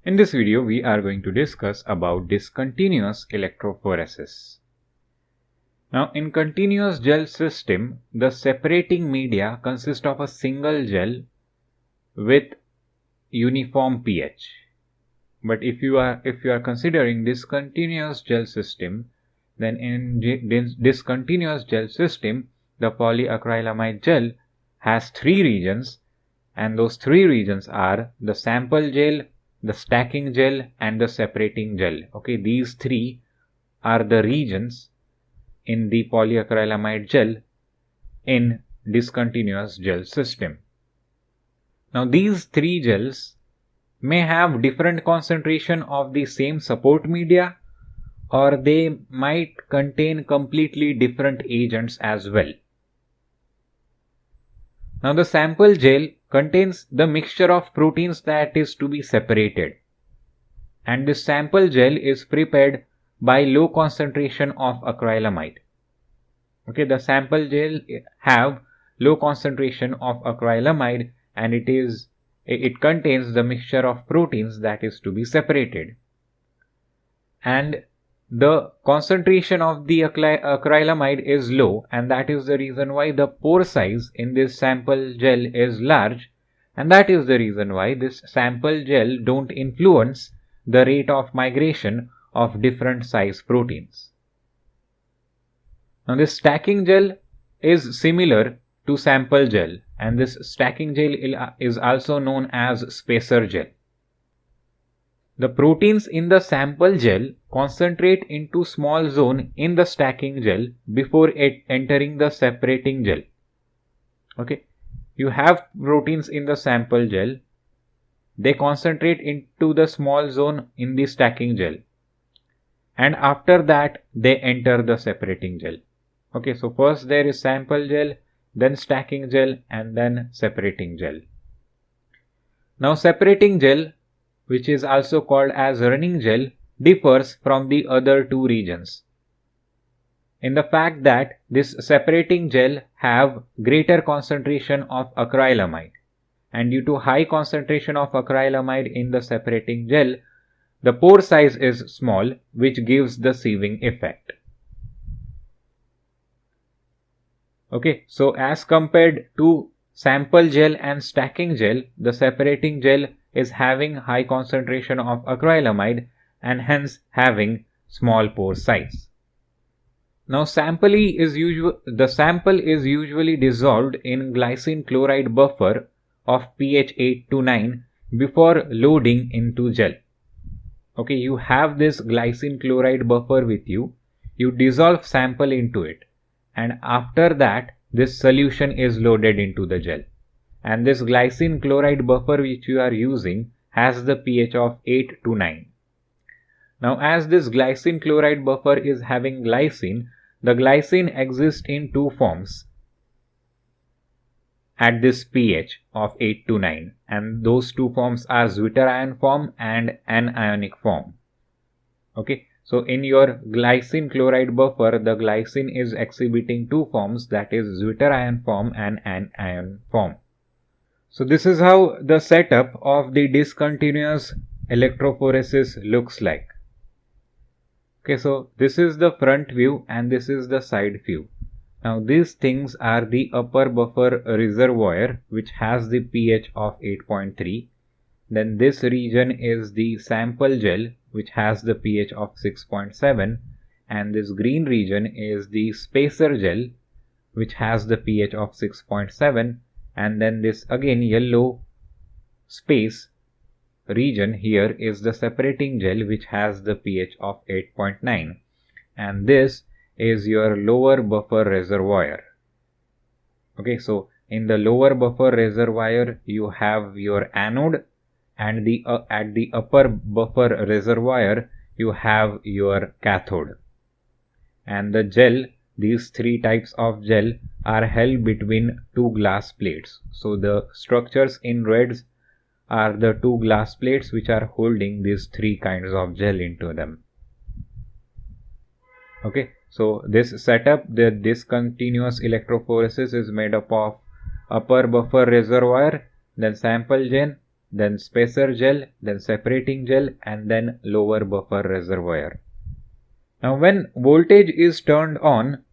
In this video, we are going to discuss about discontinuous electrophoresis. Now, in continuous gel system, the separating media consists of a single gel with uniform pH. But if you are considering discontinuous gel system, then in discontinuous gel system, the polyacrylamide gel has three regions, and those three regions are the sample gel, the stacking gel, and the separating gel. Okay, these three are the regions in the polyacrylamide gel in discontinuous gel system. Now, these three gels may have different concentration of the same support media, or they might contain completely different agents as well. Now, the sample gel contains the mixture of proteins that is to be separated, and this sample gel is prepared by low concentration of acrylamide. Okay, the sample gel have low concentration of acrylamide, and it contains the mixture of proteins that is to be separated, and the concentration of the acrylamide is low, and that is the reason why the pore size in this sample gel is large, and that is the reason why this sample gel don't influence the rate of migration of different size proteins. Now, this stacking gel is similar to sample gel, and this stacking gel is also known as spacer gel. The proteins in the sample gel concentrate into small zone in the stacking gel before entering the separating gel. Okay, you have proteins in the sample gel, they concentrate into the small zone in the stacking gel, and after that they enter the separating gel. Okay, so first there is sample gel, then stacking gel, and then separating gel. Now, separating gel, which is also called as running gel, differs from the other two regions in the fact that this separating gel have greater concentration of acrylamide, and due to high concentration of acrylamide in the separating gel, the pore size is small, which gives the sieving effect. Okay, so as compared to sample gel and stacking gel, the separating gel is having high concentration of acrylamide and hence having small pore size. Now, the sample is usually dissolved in glycine chloride buffer of pH 8 to 9 before loading into gel. Okay, you have this glycine chloride buffer with you, you dissolve sample into it, and after that this solution is loaded into the gel, and this glycine chloride buffer which you are using has the pH of 8 to 9. Now, as this glycine chloride buffer is having glycine, the glycine exists in two forms at this pH of 8 to 9, and those two forms are zwitterion form and anionic form. Okay, so in your glycine chloride buffer, the glycine is exhibiting two forms, that is zwitterion form and anion form. So this is how the setup of the discontinuous electrophoresis looks like. Okay, so this is the front view and this is the side view. Now, these things are the upper buffer reservoir, which has the pH of 8.3. Then this region is the sample gel, which has the pH of 6.7, and this green region is the spacer gel, which has the pH of 6.7, and then this again yellow space region here is the separating gel, which has the pH of 8.9, and this is your lower buffer reservoir. Okay, so in the lower buffer reservoir you have your anode, and at the upper buffer reservoir you have your cathode, and the gel, these three types of gel are held between two glass plates. So the structures in reds are the two glass plates which are holding these three kinds of gel into them. Okay, so this setup, the discontinuous electrophoresis, is made up of upper buffer reservoir, then sample gel, then spacer gel, then separating gel, and then lower buffer reservoir. Now when voltage is turned on,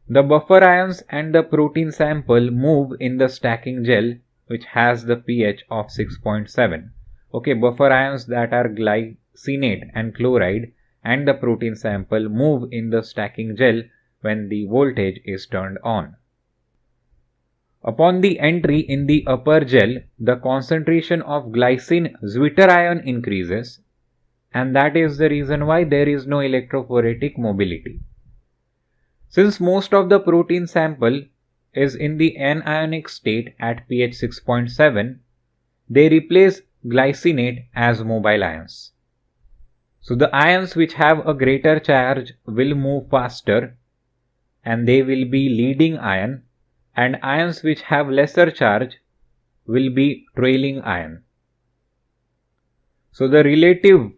the buffer ions and the protein sample move in the stacking gel, which has the pH of 6.7. Okay, buffer ions that are glycinate and chloride and the protein sample move in the stacking gel when the voltage is turned on. Upon the entry in the upper gel, the concentration of glycine zwitterion increases, and that is the reason why there is no electrophoretic mobility. Since most of the protein sample is in the anionic state at pH 6.7, they replace glycinate as mobile ions. So the ions which have a greater charge will move faster and they will be leading ion, and ions which have lesser charge will be trailing ion. So the relative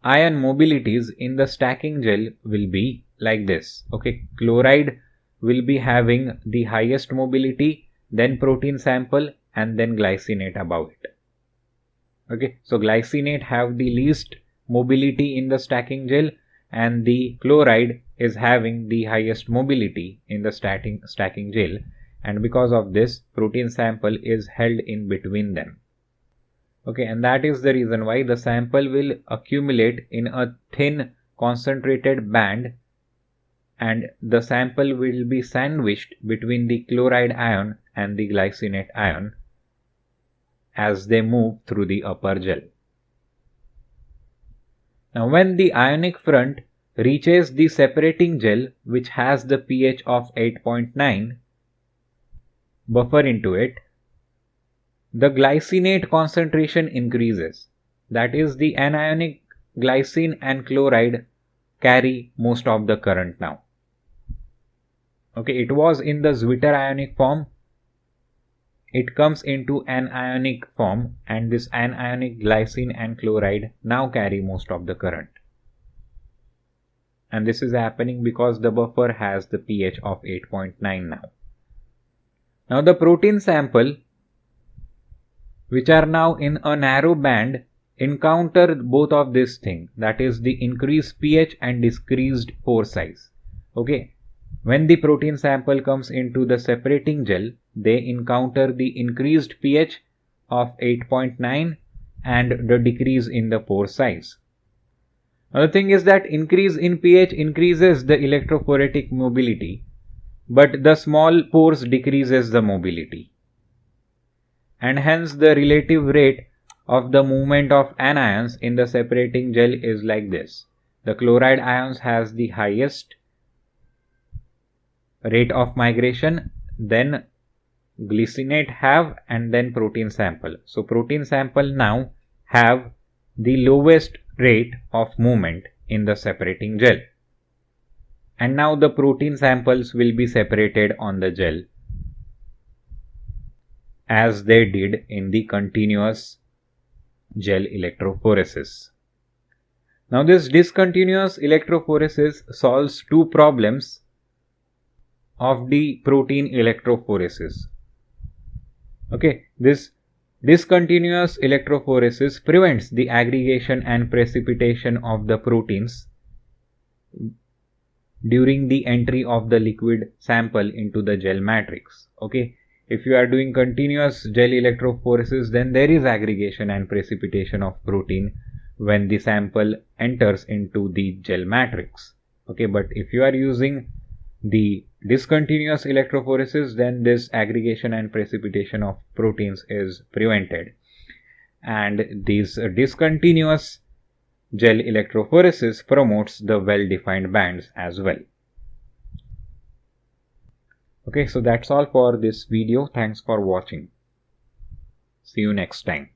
ion mobilities in the stacking gel will be like this. Okay, chloride will be having the highest mobility, then protein sample, and then glycinate above it. Okay, so glycinate have the least mobility in the stacking gel, and the chloride is having the highest mobility in the stacking gel, and because of this, protein sample is held in between them. Okay, and that is the reason why the sample will accumulate in a thin concentrated band, and the sample will be sandwiched between the chloride ion and the glycinate ion as they move through the upper gel. Now when the ionic front reaches the separating gel, which has the pH of 8.9 buffer into it, the glycinate concentration increases. That is, the anionic glycine and chloride carry most of the current now. Okay, it was in the zwitterionic form. It comes into anionic form, and this anionic glycine and chloride now carry most of the current. And this is happening because the buffer has the pH of 8.9 now. Now the protein sample, which are now in a narrow band, encounter both of these things, that is the increased pH and decreased pore size. Okay, when the protein sample comes into the separating gel, they encounter the increased pH of 8.9 and the decrease in the pore size. Now the thing is that increase in pH increases the electrophoretic mobility, but the small pores decreases the mobility. And hence the relative rate of the movement of anions in the separating gel is like this. The chloride ions has the highest rate of migration, then glycinate have, and then protein sample. So protein sample now have the lowest rate of movement in the separating gel. And now the protein samples will be separated on the gel as they did in the continuous gel electrophoresis. Now this discontinuous electrophoresis solves two problems of the protein electrophoresis. Okay, this discontinuous electrophoresis prevents the aggregation and precipitation of the proteins during the entry of the liquid sample into the gel matrix. Okay, if you are doing continuous gel electrophoresis, then there is aggregation and precipitation of protein when the sample enters into the gel matrix. Okay, but if you are using the discontinuous electrophoresis, then this aggregation and precipitation of proteins is prevented, and this discontinuous gel electrophoresis promotes the well-defined bands as well. Okay, so that's all for this video. Thanks for watching. See you next time.